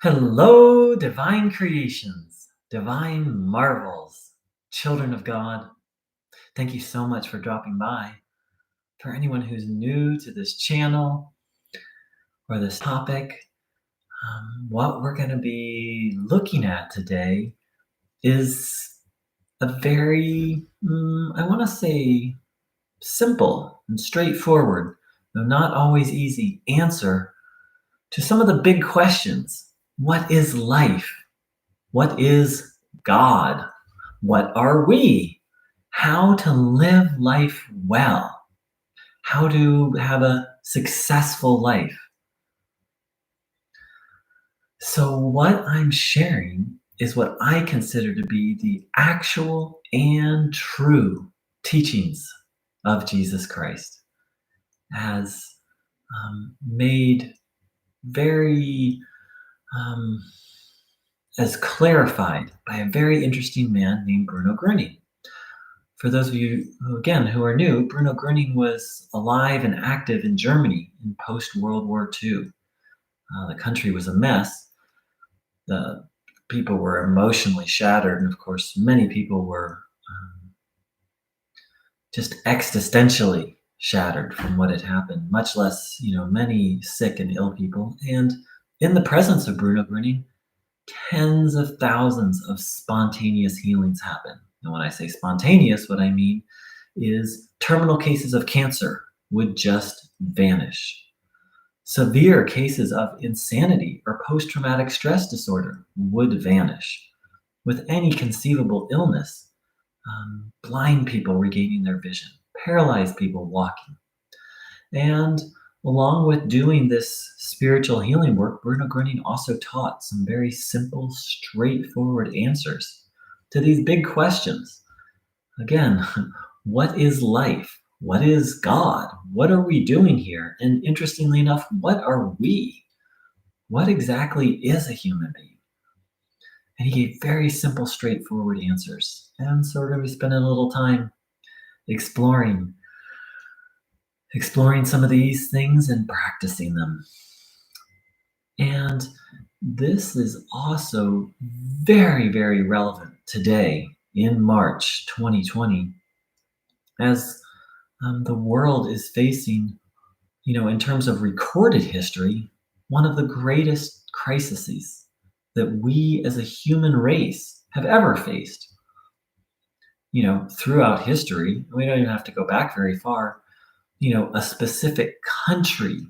Hello, divine creations, divine marvels, children of God. Thank you so much for dropping by. For anyone who's new to this channel or this topic, what we're going to be looking at today is a very, I want to say, simple and straightforward, though not always easy, answer to some of the big questions. What is life? What is God? What are we? How to live life well? How to have a successful life? So, what I'm sharing is what I consider to be the actual and true teachings of Jesus Christ, as made very, um, as clarified by a very interesting man named Bruno Gröning. For those of you who are new, Bruno Gröning was alive and active in Germany in post-World War II. The country was a mess. The people were emotionally shattered, and of course, many people were just existentially shattered from what had happened. Much less, many sick and ill people. And in the presence of Bruno Gröning, tens of thousands of spontaneous healings happen. And when I say spontaneous, what I mean is terminal cases of cancer would just vanish. Severe cases of insanity or post-traumatic stress disorder would vanish. With any conceivable illness, blind people regaining their vision, paralyzed people walking. And along with doing this spiritual healing work, Bruno Gröning also taught some very simple, straightforward answers to these big questions. Again, what is life? What is God? What are we doing here? And interestingly enough, what are we? What exactly is a human being? And he gave very simple, straightforward answers. And so we're going to be spending a little time exploring some of these things and practicing them. And this is also very, very relevant today in March 2020, as the world is facing, in terms of recorded history, one of the greatest crises that we as a human race have ever faced. Throughout history, we don't even have to go back very far. A specific country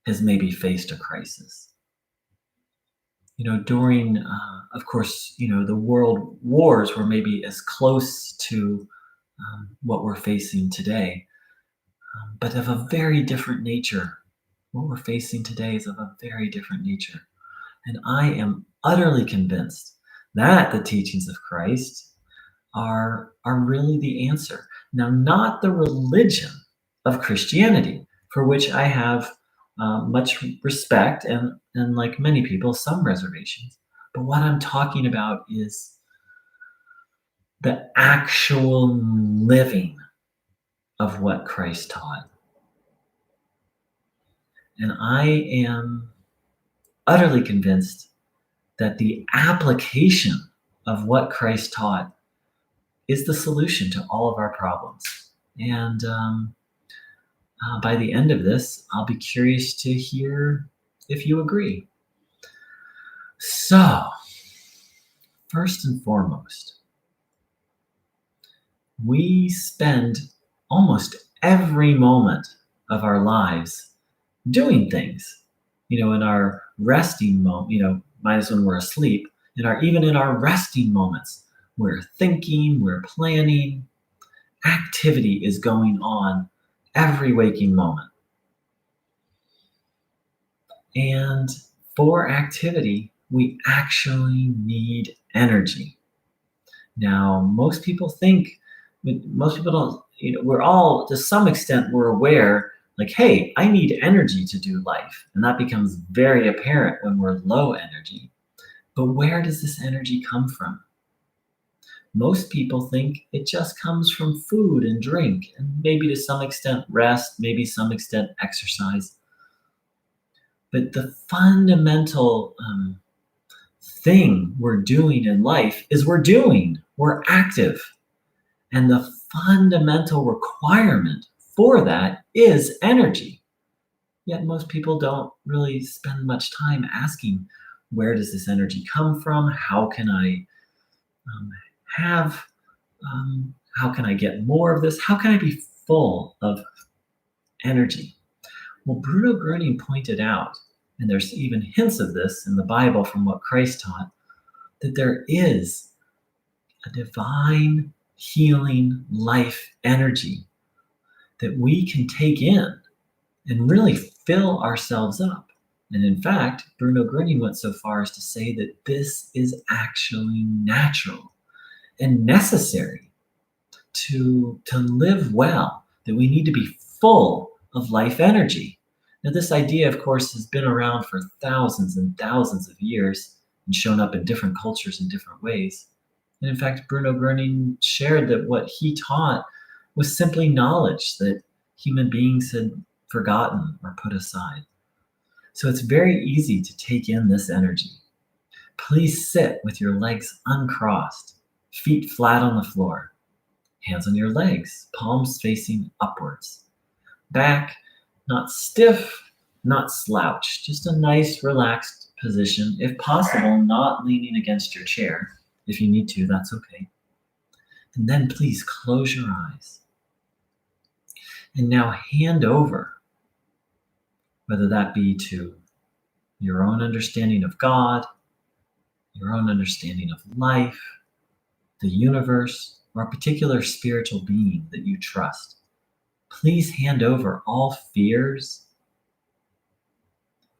has maybe faced a crisis. During, of course, the world wars were maybe as close to what we're facing today, but of a very different nature. What we're facing today is of a very different nature. And I am utterly convinced that the teachings of Christ are really the answer. Now, not the religion of Christianity, for which I have much respect and like many people, some reservations. But what I'm talking about is the actual living of what Christ taught. And I am utterly convinced that the application of what Christ taught is the solution to all of our problems. And by the end of this, I'll be curious to hear if you agree. So, first and foremost, we spend almost every moment of our lives doing things. In our resting moment, minus when we're asleep, even in our resting moments, we're thinking, we're planning. Activity is going on every waking moment. And for activity, we actually need energy. Now, most people don't, we're all, to some extent, we're aware, like, hey, I need energy to do life. And that becomes very apparent when we're low energy. But where does this energy come from? Most people think it just comes from food and drink, and maybe to some extent rest, maybe some extent exercise. But the fundamental thing we're doing in life is we're doing, we're active. And the fundamental requirement for that is energy. Yet most people don't really spend much time asking, where does this energy come from? How can I um, have, how can I get more of this? How can I be full of energy? Well, Bruno Gröning pointed out, and there's even hints of this in the Bible from what Christ taught, that there is a divine healing life energy that we can take in and really fill ourselves up. And in fact, Bruno Gröning went so far as to say that this is actually natural and necessary to live well, that we need to be full of life energy. Now, this idea, of course, has been around for thousands and thousands of years and shown up in different cultures in different ways. And in fact, Bruno Gröning shared that what he taught was simply knowledge that human beings had forgotten or put aside. So it's very easy to take in this energy. Please sit with your legs uncrossed, feet flat on the floor, hands on your legs, palms facing upwards. Back, not stiff, not slouched, just a nice relaxed position. If possible, not leaning against your chair. If you need to, that's okay. And then please close your eyes. And now hand over, whether that be to your own understanding of God, your own understanding of life, the universe, or a particular spiritual being that you trust. Please hand over all fears,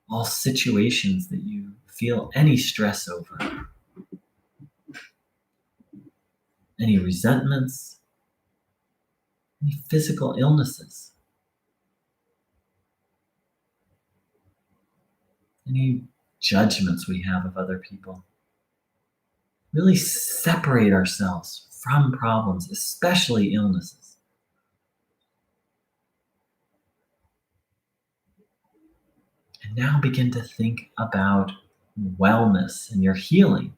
all situations that you feel any stress over, any resentments, any physical illnesses, any judgments we have of other people. Really separate ourselves from problems, especially illnesses. And now begin to think about wellness and your healing.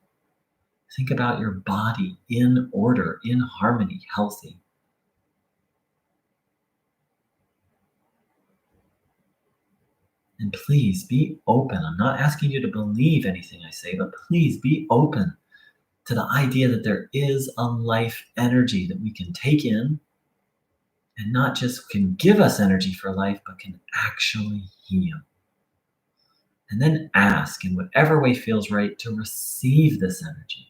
Think about your body in order, in harmony, healthy. And please be open. I'm not asking you to believe anything I say, but please be open to the idea that there is a life energy that we can take in and not just can give us energy for life, but can actually heal. And then ask in whatever way feels right to receive this energy.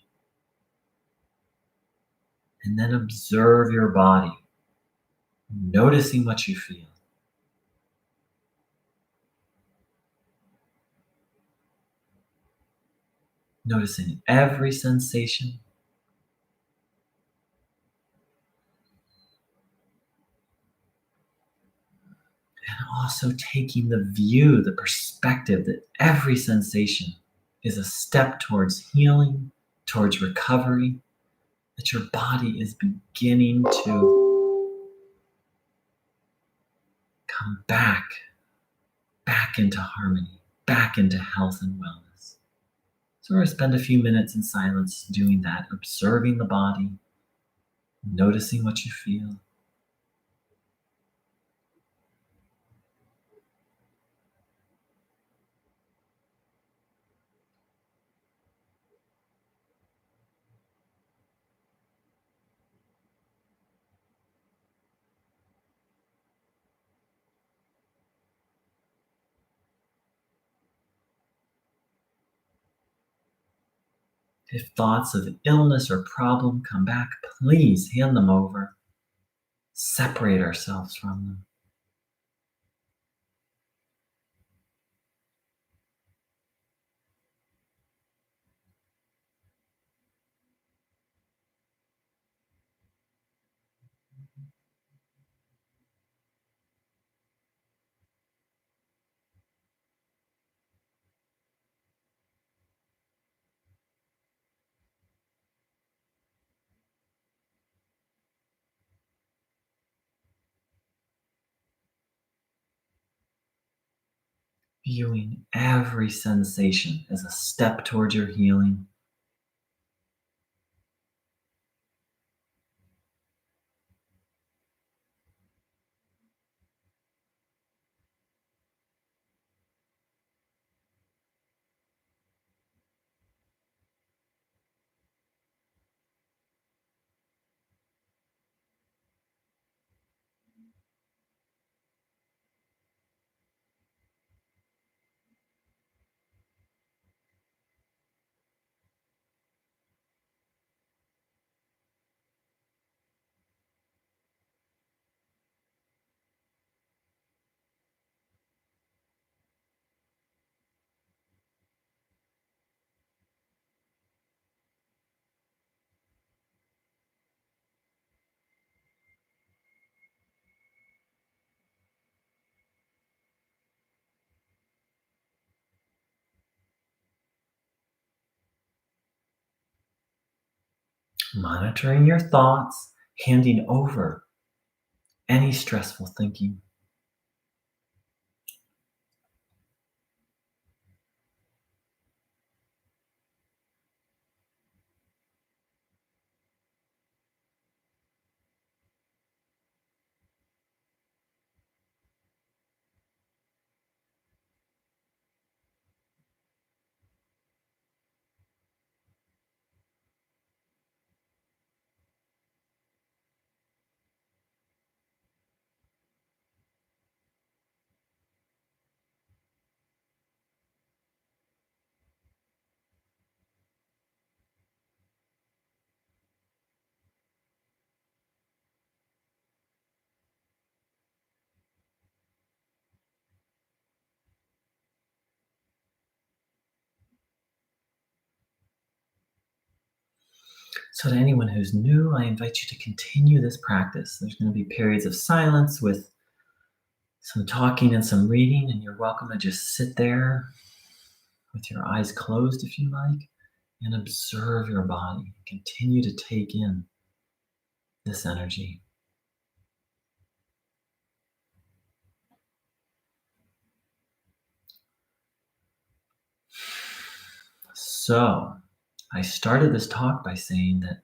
And then observe your body, noticing what you feel. Noticing every sensation. And also taking the view, the perspective that every sensation is a step towards healing, towards recovery, that your body is beginning to come back into harmony, back into health and wellness. So we're going to spend a few minutes in silence doing that, observing the body, noticing what you feel. If thoughts of illness or problem come back, please hand them over. Separate ourselves from them. viewing every sensation as a step towards your healing. Monitoring your thoughts, handing over any stressful thinking. So, to anyone who's new, I invite you to continue this practice. There's going to be periods of silence with some talking and some reading, and you're welcome to just sit there with your eyes closed if you like and observe your body. Continue to take in this energy. So, I started this talk by saying that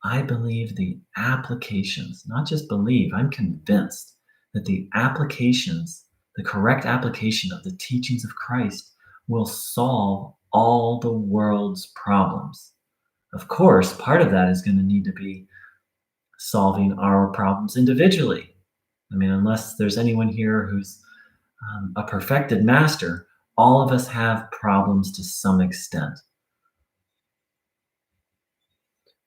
I believe the applications, not just believe, I'm convinced that the applications, the correct application of the teachings of Christ will solve all the world's problems. Of course, part of that is going to need to be solving our problems individually. I mean, unless there's anyone here who's a perfected master, all of us have problems to some extent.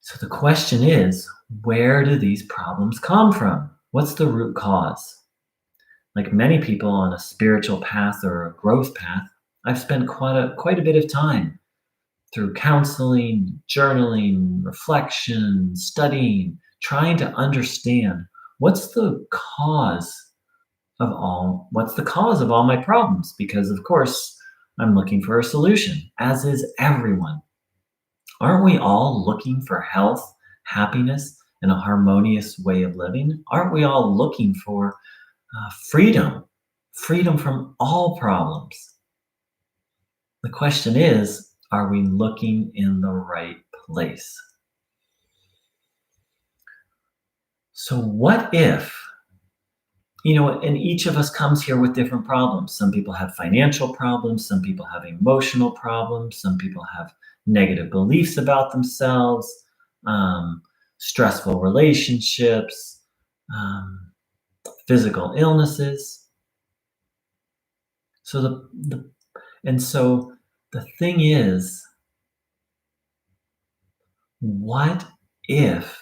So the question is, where do these problems come from? What's the root cause? Like many people on a spiritual path or a growth path, I've spent quite a bit of time through counseling, journaling, reflection, studying, trying to understand what's the cause of all my problems, because of course I'm looking for a solution, as is everyone. Aren't we all looking for health, happiness, and a harmonious way of living? Aren't we all looking for freedom, freedom from all problems? The question is, are we looking in the right place? So, what if, and each of us comes here with different problems. Some people have financial problems, some people have emotional problems, some people have negative beliefs about themselves, stressful relationships, um, physical illnesses. So so the thing is, what if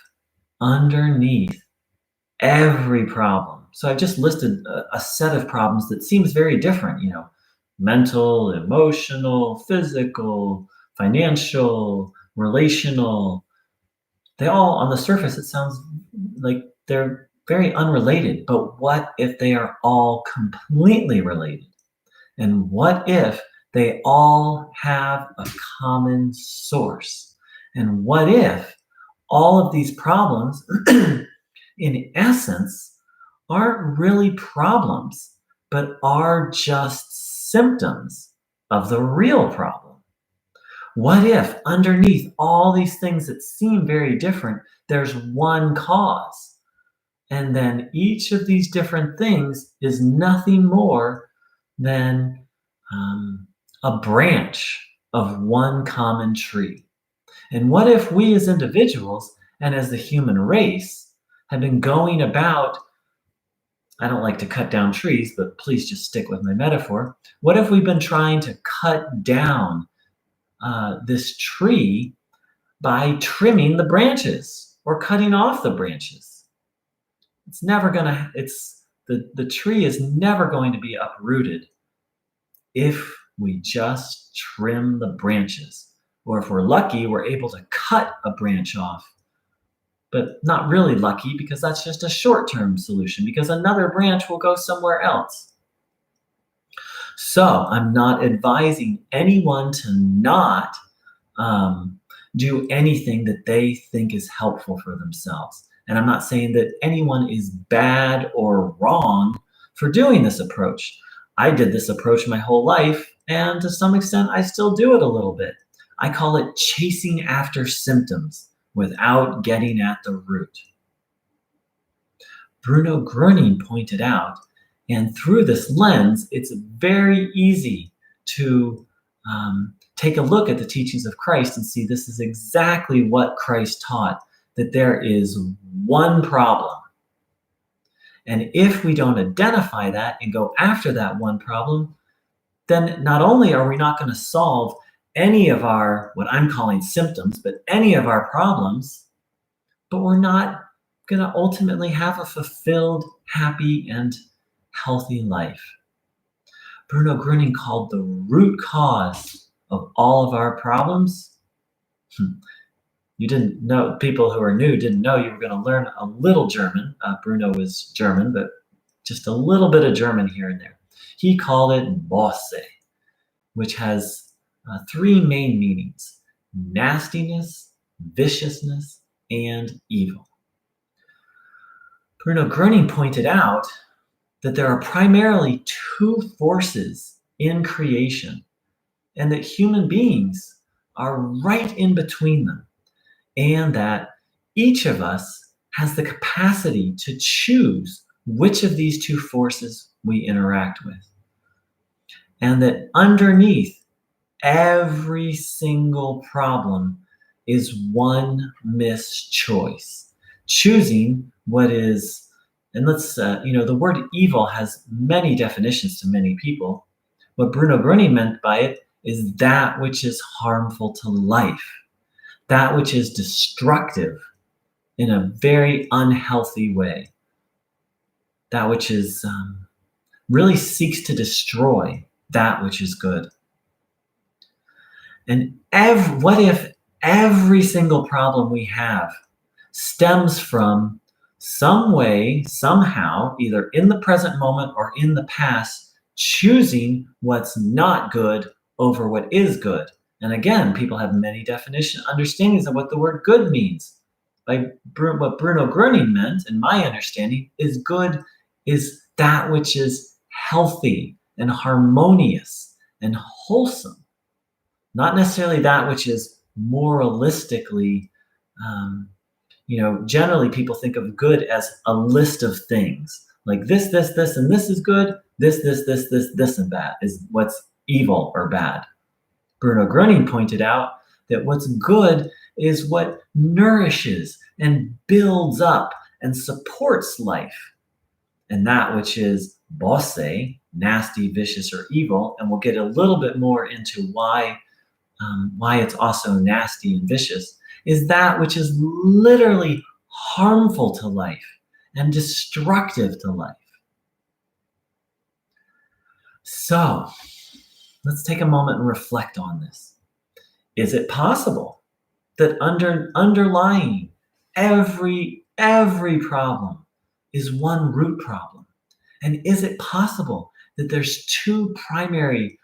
underneath every problem, so I've just listed a set of problems that seems very different, mental, emotional, physical, financial, relational. They all, on the surface, it sounds like they're very unrelated. But what if they are all completely related? And what if they all have a common source? And what if all of these problems, in essence, aren't really problems, but are just symptoms of the real problem? What if underneath all these things that seem very different, there's one cause? And then each of these different things is nothing more than a branch of one common tree. And what if we as individuals and as the human race have been going about, I don't like to cut down trees, but please just stick with my metaphor. What if we've been trying to cut down this tree by trimming the branches or cutting off the branches? It's never gonna, the tree is never going to be uprooted if we just trim the branches. Or if we're lucky, we're able to cut a branch off. But not really lucky, because that's just a short-term solution, because another branch will go somewhere else. So I'm not advising anyone to not do anything that they think is helpful for themselves. And I'm not saying that anyone is bad or wrong for doing this approach. I did this approach my whole life, and to some extent, I still do it a little bit. I call it chasing after symptoms without getting at the root. Bruno Gröning pointed out, and through this lens, it's very easy to take a look at the teachings of Christ and see this is exactly what Christ taught, that there is one problem. And if we don't identify that and go after that one problem, then not only are we not going to solve any of our, what I'm calling symptoms, but any of our problems, but we're not going to ultimately have a fulfilled, happy, and healthy life. Bruno Gröning called the root cause of all of our problems. You didn't know, people who are new didn't know you were going to learn a little German. Bruno was German, but just a little bit of German here and there. He called it Bosse, which has three main meanings: nastiness, viciousness, and evil. Bruno Gröning pointed out that there are primarily two forces in creation, and that human beings are right in between them, and that each of us has the capacity to choose which of these two forces we interact with. And that underneath every single problem is one mischoice, choosing what is, and let's, the word evil has many definitions to many people. What Bruno Gröning meant by it is that which is harmful to life, that which is destructive in a very unhealthy way, that which is really seeks to destroy that which is good. And what if every single problem we have stems from some way, somehow, either in the present moment or in the past, choosing what's not good over what is good? And again, people have many understandings of what the word good means. What Bruno Gröning meant, in my understanding, is good is that which is healthy and harmonious and wholesome. Not necessarily that which is moralistically, generally people think of good as a list of things. Like this, and this is good, this, and that is what's evil or bad. Bruno Gröning pointed out that what's good is what nourishes and builds up and supports life. And that which is bosse, nasty, vicious, or evil, and we'll get a little bit more into why it's also nasty and vicious, is that which is literally harmful to life and destructive to life. So let's take a moment and reflect on this. Is it possible that underlying every problem is one root problem? And is it possible that there's two primary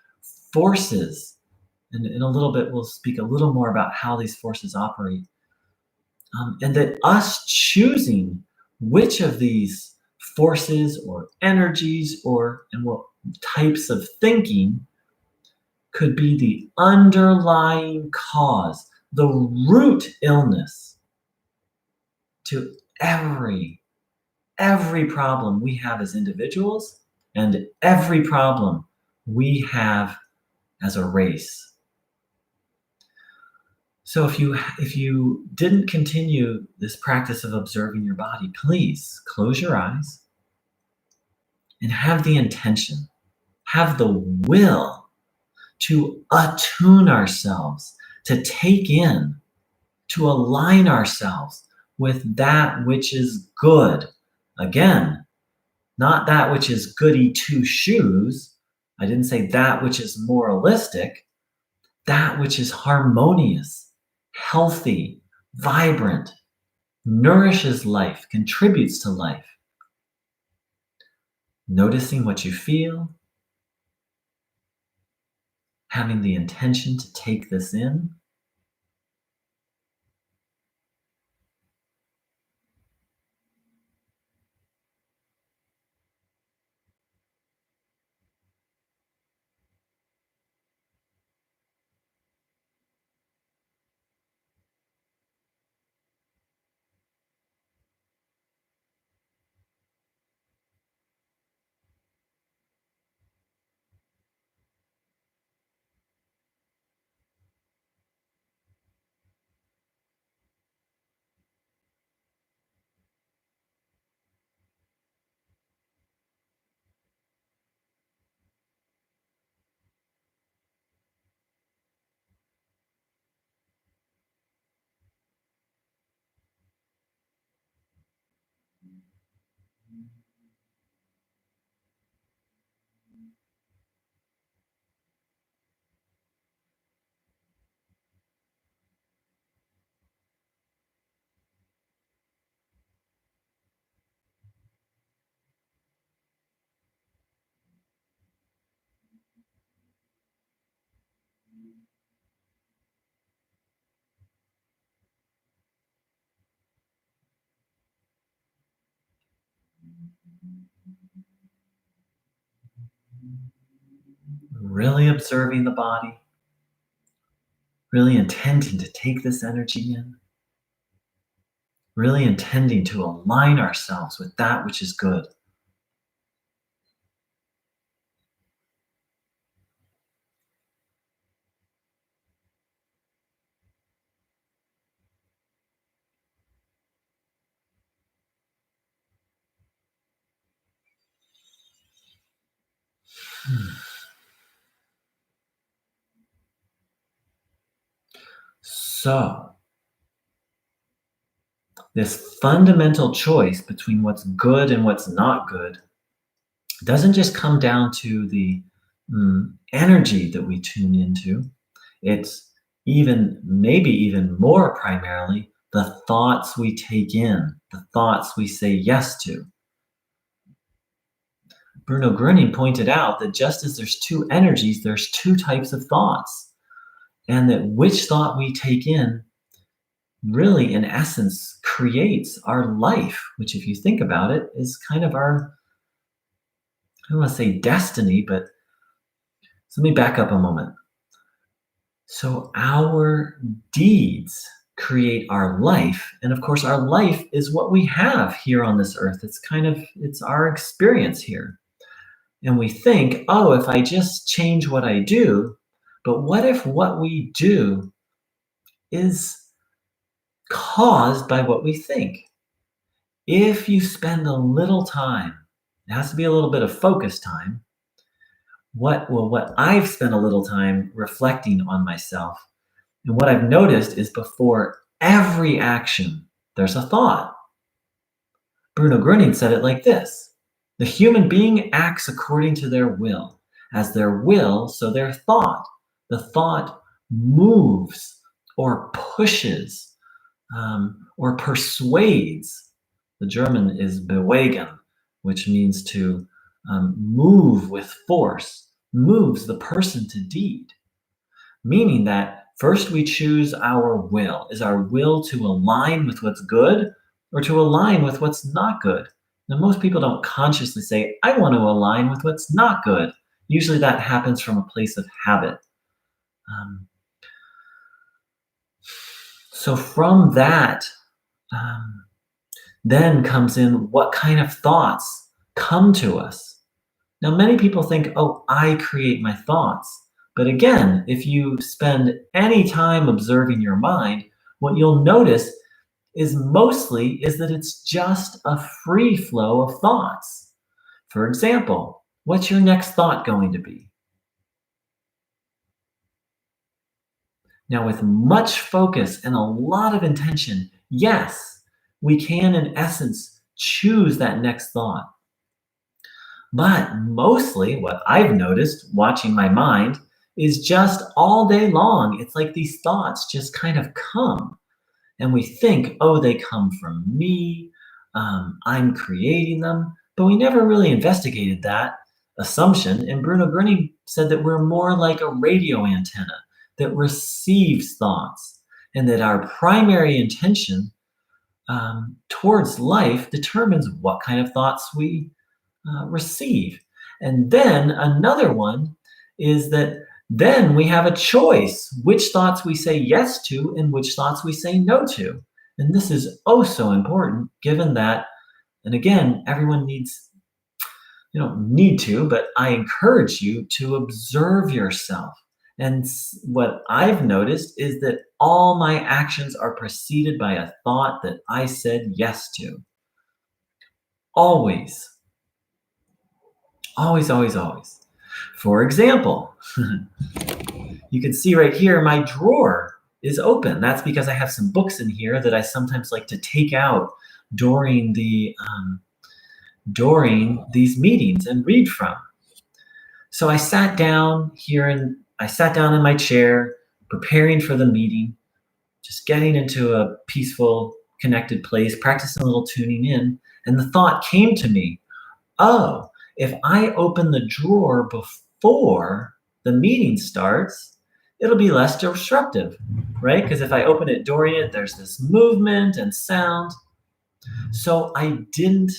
forces? And in a little bit, we'll speak a little more about how these forces operate. And that us choosing which of these forces or energies or and what types of thinking could be the underlying cause, the root illness to every problem we have as individuals and every problem we have as a race. So if you didn't continue this practice of observing your body, please close your eyes and have the intention, have the will to attune ourselves, to take in, to align ourselves with that which is good. Again, not that which is goody two shoes. I didn't say that which is moralistic, that which is harmonious, healthy, vibrant, nourishes life, contributes to life. Noticing what you feel, having the intention to take this in. Really observing the body, really intending to take this energy in, really intending to align ourselves with that which is good. So, this fundamental choice between what's good and what's not good doesn't just come down to the energy that we tune into. It's maybe even more primarily, the thoughts we take in, the thoughts we say yes to. Bruno Gröning pointed out that just as there's two energies, there's two types of thoughts. And that which thought we take in really, in essence, creates our life, which, if you think about it, is kind of our, I don't want to say destiny, but so let me back up a moment. So our deeds create our life. And of course, our life is what we have here on this earth. It's our experience here. And we think, oh, if I just change what I do, but what if what we do is caused by what we think? If you spend a little time, it has to be a little bit of focus time. What I've spent a little time reflecting on myself, and what I've noticed is before every action, there's a thought. Bruno Gröning said it like this: the human being acts according to their will. As their will, so their thought. The thought moves or pushes or persuades. The German is bewegen, which means to move with force, moves the person to deed. Meaning that first we choose our will. Is our will to align with what's good or to align with what's not good? Now, most people don't consciously say, I want to align with what's not good. Usually that happens from a place of habit. Um, so from that, um, then comes in what kind of thoughts come to us. Now, many people think, oh, I create my thoughts. But again, if you spend any time observing your mind, what you'll notice is that it's just a free flow of thoughts. For example, what's your next thought going to be? Now, with much focus and a lot of intention, yes, we can, in essence, choose that next thought. But mostly, what I've noticed watching my mind is just all day long, it's like these thoughts just kind of come. And we think, oh, they come from me, I'm creating them. But we never really investigated that assumption. And Bruno Gröning said that we're more like a radio antenna that receives thoughts, and that our primary intention towards life determines what kind of thoughts we receive. And then another one is that then we have a choice which thoughts we say yes to and which thoughts we say no to. And this is oh so important given that, and again, everyone needs, you don't need to, but I encourage you to observe yourself. And what I've noticed is that all my actions are preceded by a thought that I said yes to. Always. Always, always, always. For example, you can see right here my drawer is open. That's because I have some books in here that I sometimes like to take out during during these meetings and read from. So I sat down in my chair, preparing for the meeting, just getting into a peaceful, connected place, practicing a little tuning in, and the thought came to me, oh, if I open the drawer before the meeting starts, it'll be less disruptive, right? Because if I open it during it, there's this movement and sound. So I didn't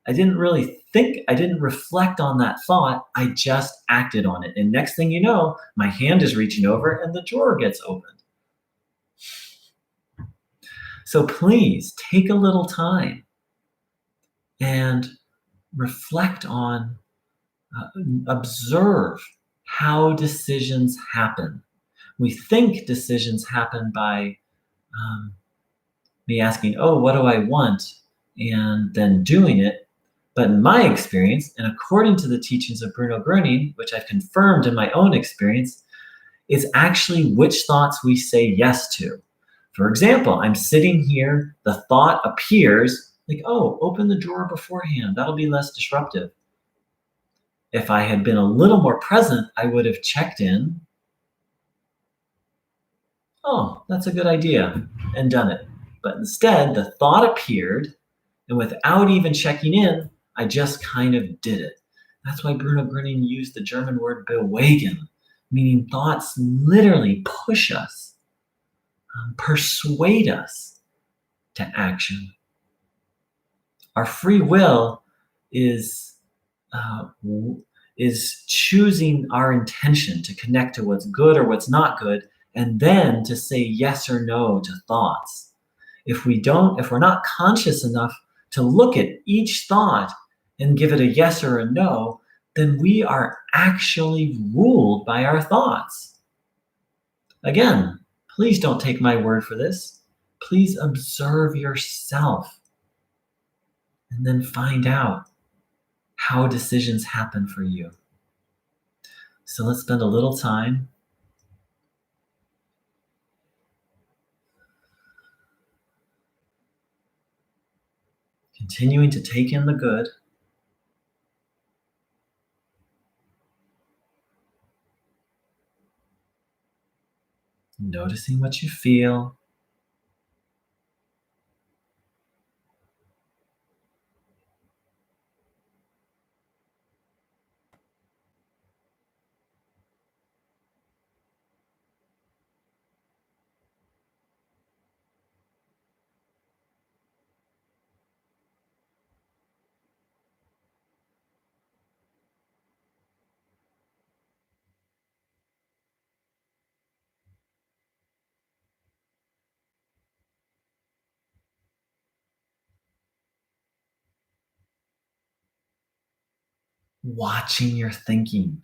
really think, I didn't reflect on that thought. I just acted on it. And next thing you know, my hand is reaching over and the drawer gets opened. So please take a little time and reflect on, observe how decisions happen. We think decisions happen by me asking, oh, what do I want? And then doing it. But in my experience, and according to the teachings of Bruno Gröning, which I've confirmed in my own experience, is actually which thoughts we say yes to. For example, I'm sitting here, the thought appears like, oh, open the drawer beforehand. That'll be less disruptive. If I had been a little more present, I would have checked in. Oh, that's a good idea, and done it. But instead, the thought appeared, and without even checking in, I just kind of did it. That's why Bruno Gröning used the German word bewegen, meaning thoughts literally push us, persuade us to action. Our free will is uh, is choosing our intention to connect to what's good or what's not good, and then to say yes or no to thoughts. If we're not conscious enough to look at each thought and give it a yes or a no, then we are actually ruled by our thoughts. Again, please don't take my word for this. Please observe yourself and then find out how decisions happen for you. So let's spend a little time continuing to take in the good, noticing what you feel, watching your thinking,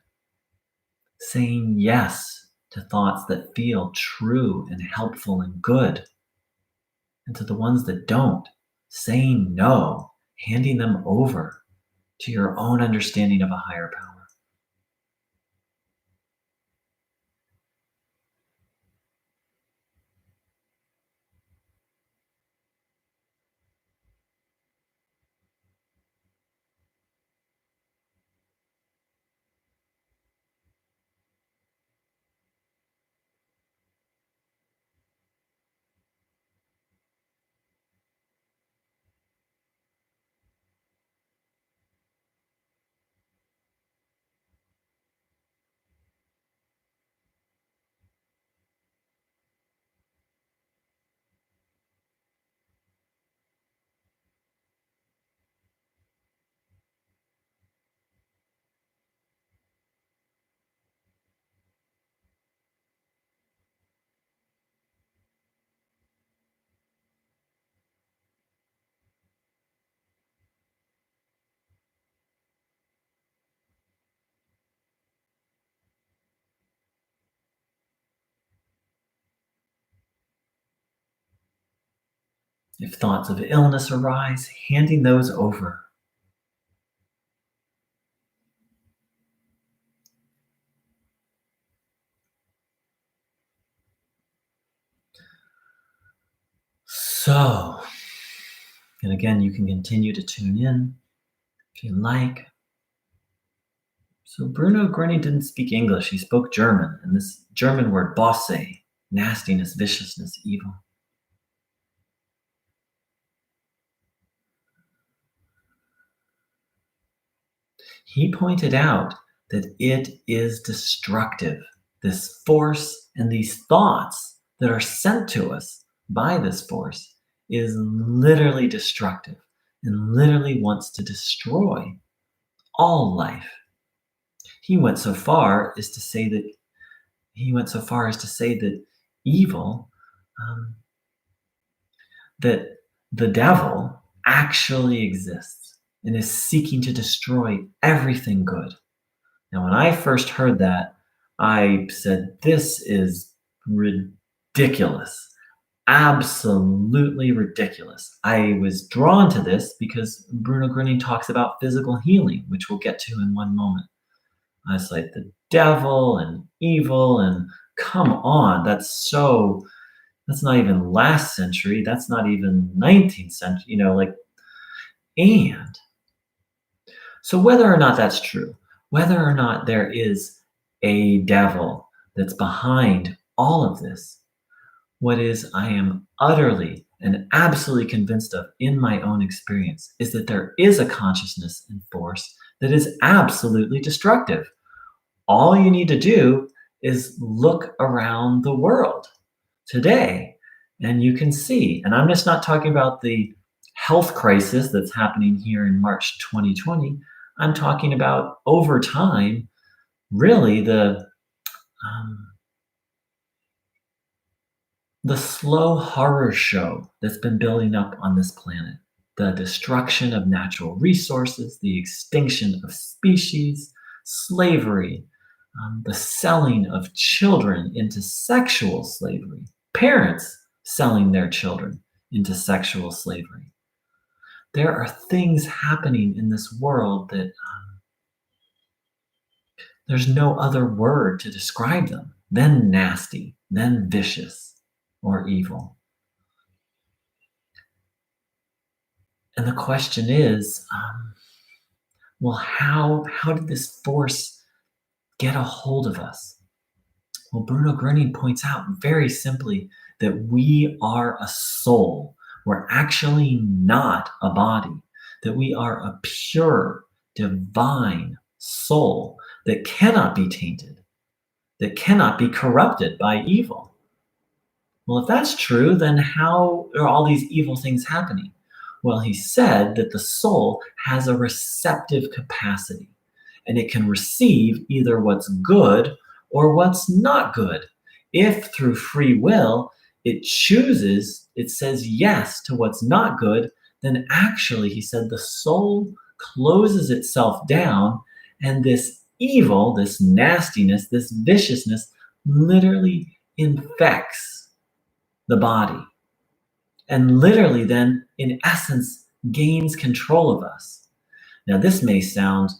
saying yes to thoughts that feel true and helpful and good, and to the ones that don't, saying no, handing them over to your own understanding of a higher power. If thoughts of illness arise, handing those over. So, and again, you can continue to tune in if you like. So, Bruno Gurney didn't speak English, he spoke German, and this German word, Bosse, nastiness, viciousness, evil. He pointed out that it is destructive. This force and these thoughts that are sent to us by this force is literally destructive and literally wants to destroy all life. He went so far as to say that evil, um, that the devil actually exists and is seeking to destroy everything good. Now, when I first heard that, I said, this is ridiculous. Absolutely ridiculous. I was drawn to this because Bruno Grüning talks about physical healing, which we'll get to in one moment. I was like, the devil and evil, and come on, that's not even last century. That's not even 19th century, and so whether or not that's true, whether or not there is a devil that's behind all of this, what is I am utterly and absolutely convinced of in my own experience is that there is a consciousness and force that is absolutely destructive. All you need to do is look around the world today and you can see, and I'm just not talking about the health crisis that's happening here in March 2020. I'm talking about over time, really um, the slow horror show that's been building up on this planet. The destruction of natural resources, the extinction of species, slavery, the selling of children into sexual slavery, parents selling their children into sexual slavery. There are things happening in this world that there's no other word to describe them than nasty, than vicious or evil. And the question is, well, how did this force get a hold of us? Well, Bruno Gröning points out very simply that we are a soul. We're actually not a body, that we are a pure, divine soul that cannot be tainted, that cannot be corrupted by evil. Well, if that's true, then how are all these evil things happening? Well, he said that the soul has a receptive capacity and it can receive either what's good or what's not good. If through free will it chooses, it says yes to what's not good, then actually, he said, the soul closes itself down And this evil, this nastiness, this viciousness literally infects the body and literally then, in essence, gains control of us. Now, this may sound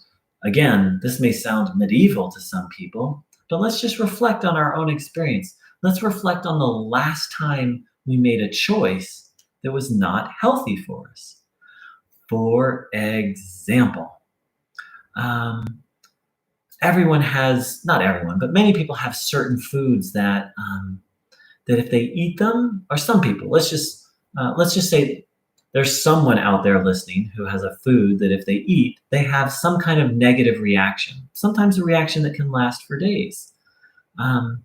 medieval to some people, but let's just reflect on our own experience. Let's reflect on the last time we made a choice that was not healthy for us. For example, um, not everyone, but many people have certain foods that if they eat them, or some people, let's just say there's someone out there listening who has a food that if they eat, they have some kind of negative reaction. Sometimes a reaction that can last for days. Um,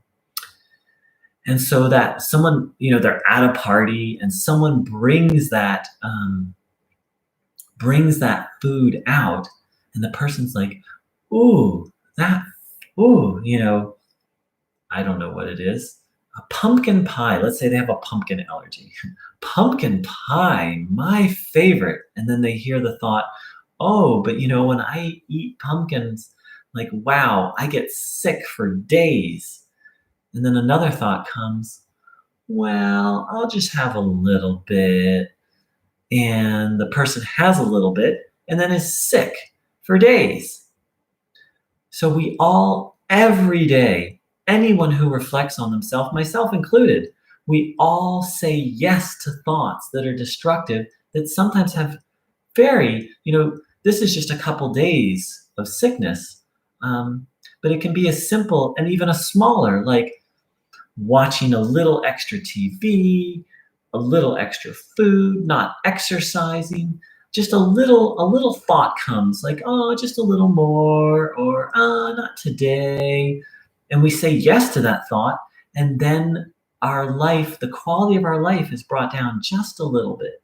and so that someone, they're at a party and someone brings that food out, and the person's like, "Ooh, that, ooh, I don't know what it is. A pumpkin pie." Let's say they have a pumpkin allergy. Pumpkin pie, my favorite. And then they hear the thought, "Oh, but when I eat pumpkins, like, wow, I get sick for days." And then another thought comes, "Well, I'll just have a little bit." And the person has a little bit and then is sick for days. So we all, every day, anyone who reflects on themselves, myself included, we all say yes to thoughts that are destructive that sometimes have this is just a couple days of sickness, but it can be as simple and even a smaller, like watching a little extra TV, a little extra food, not exercising. Just a little thought comes like, "Oh, just a little more," or not today. And we say yes to that thought. And then our life, the quality of our life is brought down just a little bit.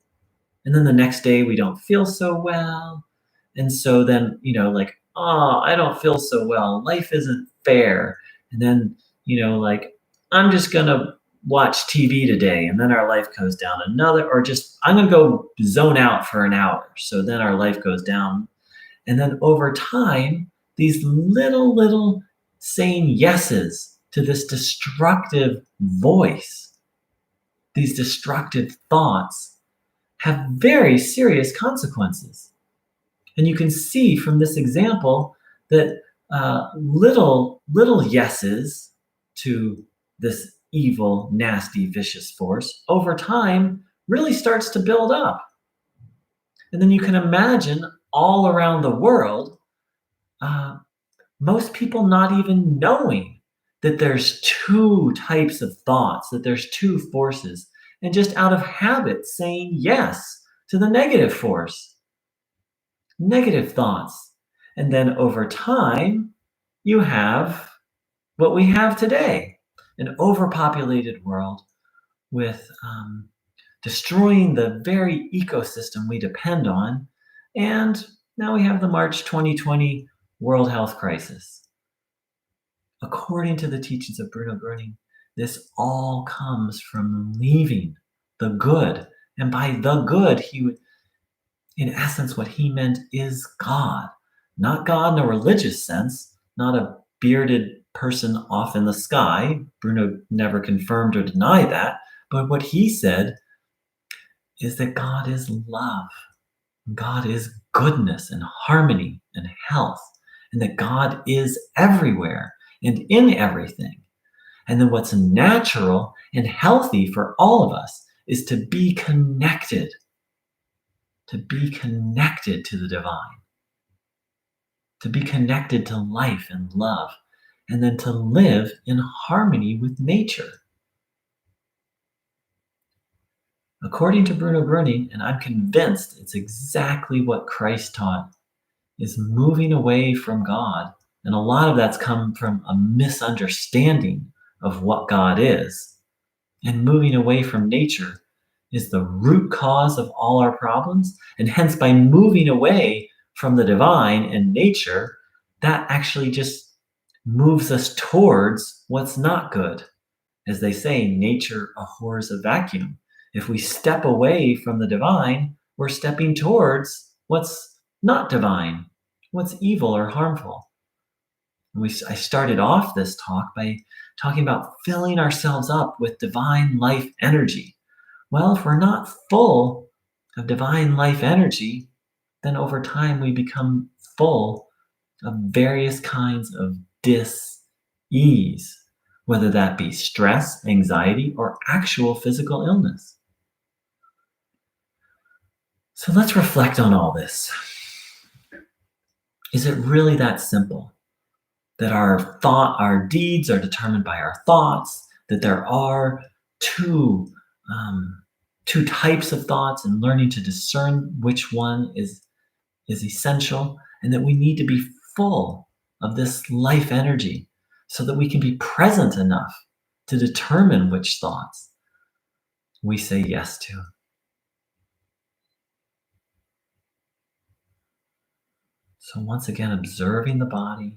And then the next day we don't feel so well. And so then, like, "Oh, I don't feel so well. Life isn't fair." And then, like, "I'm just going to watch TV today." And then our life goes down another, or just, "I'm going to go zone out for an hour." So then our life goes down. And then over time, these little saying yeses to this destructive voice, these destructive thoughts, have very serious consequences. And you can see from this example that little yeses to this evil, nasty, vicious force over time really starts to build up. And then you can imagine all around the world, uh, most people not even knowing that there's two types of thoughts, that there's two forces, and just out of habit saying yes to the negative force, negative thoughts. And then over time, you have what we have today, an overpopulated world with destroying the very ecosystem we depend on. And now we have the March 2020 World Health Crisis. According to the teachings of Bruno Gröning, this all comes from leaving the good. And by the good, in essence, what he meant is God. Not God in a religious sense, not a bearded person off in the sky. Bruno never confirmed or denied that. But what he said is that God is love. God is goodness and harmony and health. And that God is everywhere and in everything. And then what's natural and healthy for all of us is to be connected to the divine, to be connected to life and love, and then to live in harmony with nature. According to Bruno Gröning, and I'm convinced it's exactly what Christ taught, is moving away from God. And a lot of that's come from a misunderstanding of what God is. And moving away from nature is the root cause of all our problems. And hence, by moving away from the divine and nature, that actually just moves us towards what's not good. As they say, nature abhors a vacuum. If we step away from the divine, we're stepping towards what's not divine what's evil or harmful. I started off this talk by talking about filling ourselves up with divine life energy. Well, if we're not full of divine life energy, then over time we become full of various kinds of dis-ease, whether that be stress, anxiety, or actual physical illness. So let's reflect on all this. Is it really that simple? That our deeds are determined by our thoughts, that there are two, two types of thoughts, and learning to discern which one is essential, and that we need to be full of this life energy so that we can be present enough to determine which thoughts we say yes to. So, once again, observing the body.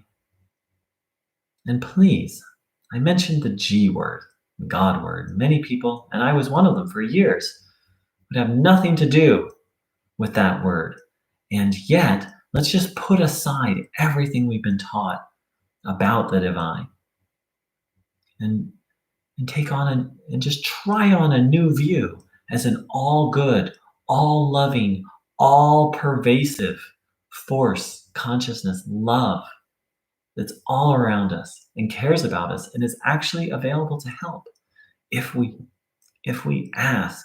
And please, I mentioned the G word, the God word. Many people, and I was one of them for years, would have nothing to do with that word. And yet, let's just put aside everything we've been taught about the divine and, and take on and just try on a new view as an all good, all loving, all pervasive force, consciousness, love that's all around us and cares about us and is actually available to help if we ask.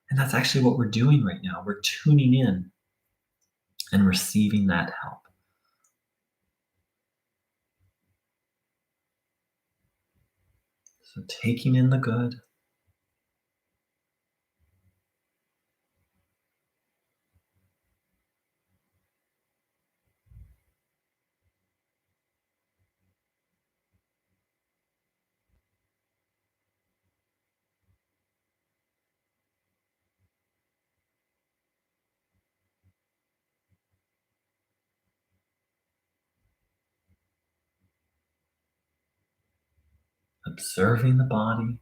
And that's actually what we're doing right now. We're tuning in and receiving that help. So taking in the good, observing the body,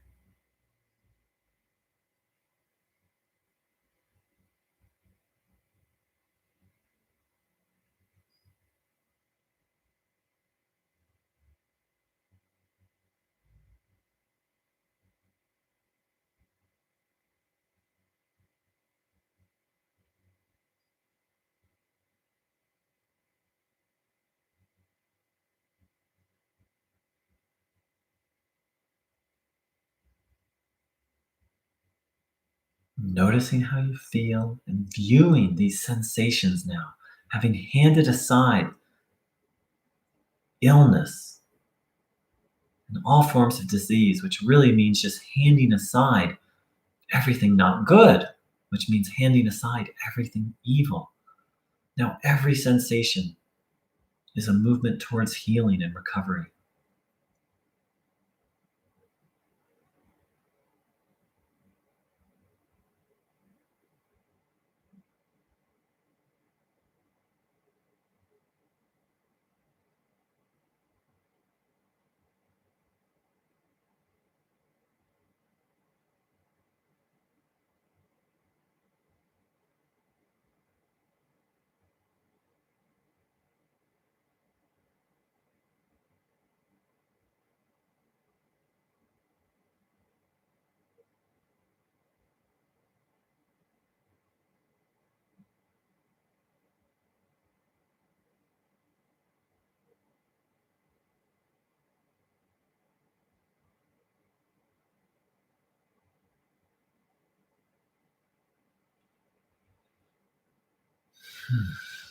noticing how you feel and viewing these sensations now, having handed aside illness and all forms of disease, which really means just handing aside everything not good, which means handing aside everything evil. Now, every sensation is a movement towards healing and recovery.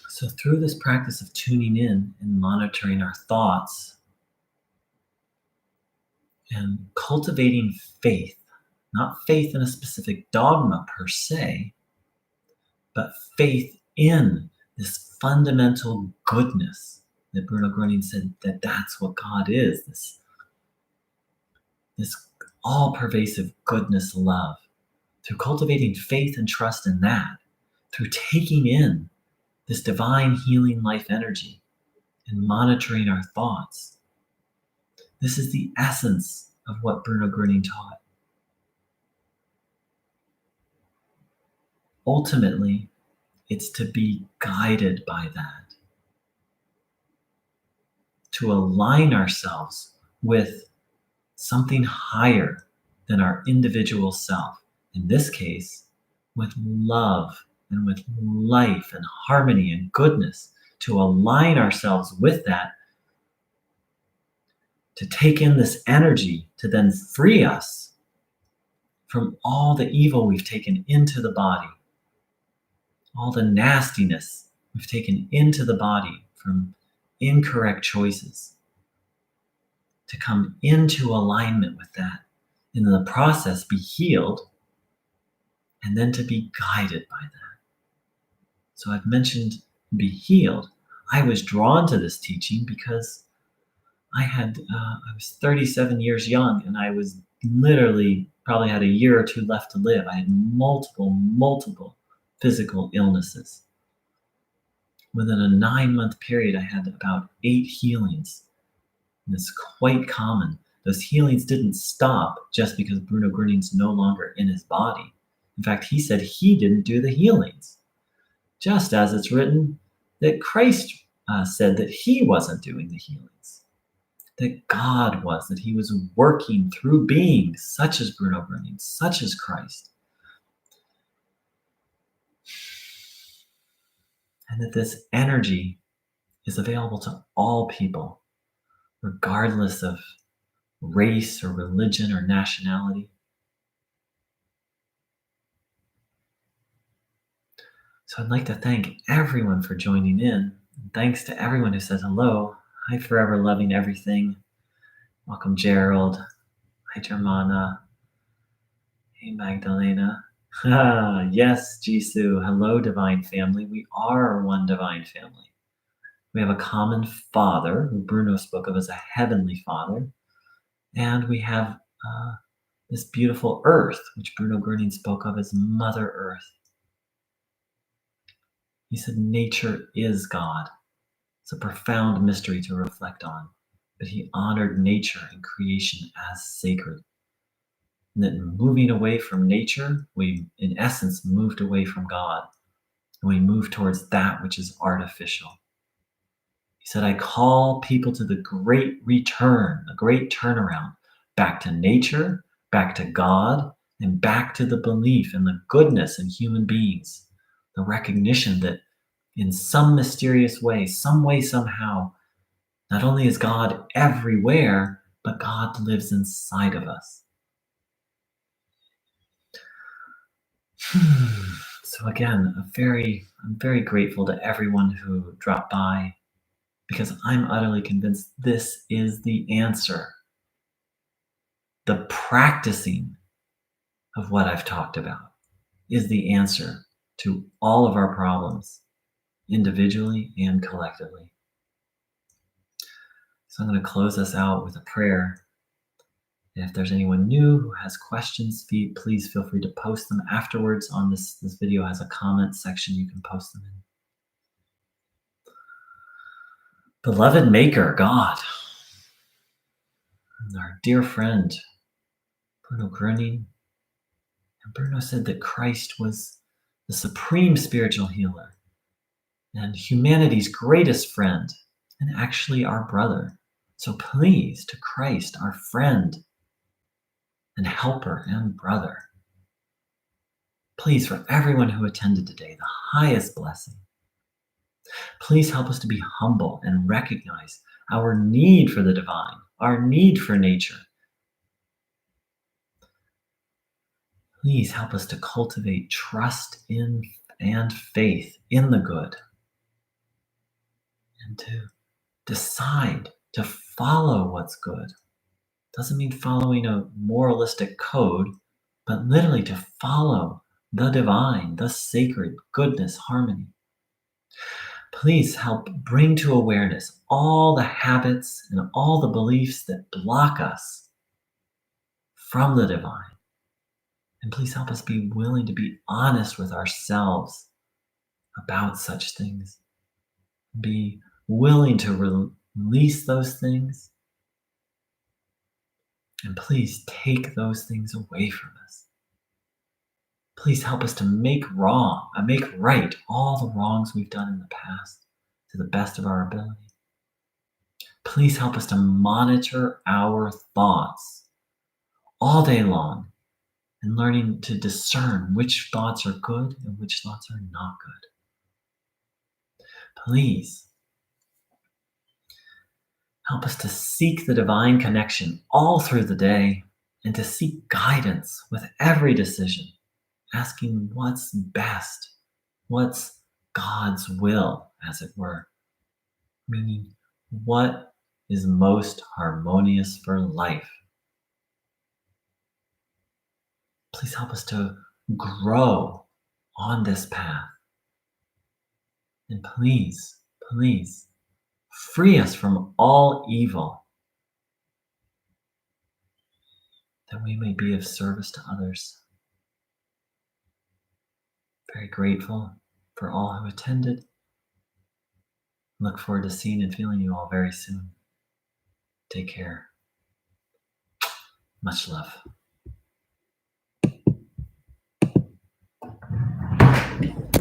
So, through this practice of tuning in and monitoring our thoughts and cultivating faith, not faith in a specific dogma per se, but faith in this fundamental goodness that Bruno Gruning said that that's what God is, this all pervasive goodness, love. Through cultivating faith and trust in that, through taking in this divine healing life energy and monitoring our thoughts. This is the essence of what Bruno Gruning taught. Ultimately, it's to be guided by that. to align ourselves with something higher than our individual self. In this case, with love and with life and harmony and goodness, to align ourselves with that, to take in this energy to then free us from all the evil we've taken into the body, all the nastiness we've taken into the body from incorrect choices, to come into alignment with that, and in the process be healed, and then to be guided by that. So I've mentioned be healed. I was drawn to this teaching because I was 37 years young, and I was literally probably had a year or two left to live. I had multiple physical illnesses. Within a 9-month period, I had about 8 healings. And it's quite common. Those healings didn't stop just because Bruno Gruning's no longer in his body. In fact, he said he didn't do the healings. Just as it's written that Christ said that he wasn't doing the healings, that God was, that he was working through beings such as Bruno Gruning, such as Christ. And that this energy is available to all people, regardless of race or religion or nationality. So I'd like to thank everyone for joining in. And thanks to everyone who says hello. Hi, Forever Loving Everything. Welcome, Gerald. Hi, Germana. Hey, Magdalena. Yes, Jisoo. Hello, Divine Family. We are one Divine Family. We have a common Father, who Bruno spoke of as a Heavenly Father. And we have this beautiful Earth, which Bruno Gruning spoke of as Mother Earth. He said nature is God. It's a profound mystery to reflect on, but he honored nature and creation as sacred. And that moving away from nature, we in essence moved away from God, and we moved towards that which is artificial. He said, I call people to the great return, the great turnaround, back to nature, back to God, and back to the belief in the goodness in human beings, the recognition that in some mysterious way, somehow, not only is God everywhere, but God lives inside of us. So again, I'm very grateful to everyone who dropped by, because I'm utterly convinced this is the answer. The practicing of what I've talked about is the answer to all of our problems, individually and collectively. So I'm going to close us out with a prayer. And if there's anyone new who has questions, please feel free to post them afterwards. On this video has a comment section you can post them in. Beloved Maker, God, and our dear friend, Bruno Gruning. And Bruno said that Christ was the supreme spiritual healer and humanity's greatest friend, and actually our brother. So please, to Christ, our friend and helper and brother, please, for everyone who attended today, the highest blessing. Please help us to be humble and recognize our need for the divine, our need for nature. Please help us to cultivate trust in and faith in the good, and to decide to follow what's good. Doesn't mean following a moralistic code, but literally to follow the divine, the sacred, goodness, harmony. Please help bring to awareness all the habits and all the beliefs that block us from the divine. And please help us be willing to be honest with ourselves about such things. Be willing to release those things. And please take those things away from us. Please help us to make right all the wrongs we've done in the past to the best of our ability. Please help us to monitor our thoughts all day long and learning to discern which thoughts are good and which thoughts are not good. Please help us to seek the divine connection all through the day and to seek guidance with every decision, asking what's best, what's God's will, as it were, meaning what is most harmonious for life. Please help us to grow on this path. And please free us from all evil, that we may be of service to others. Very grateful for all who attended. Look forward to seeing and feeling you all very soon. Take care. Much love.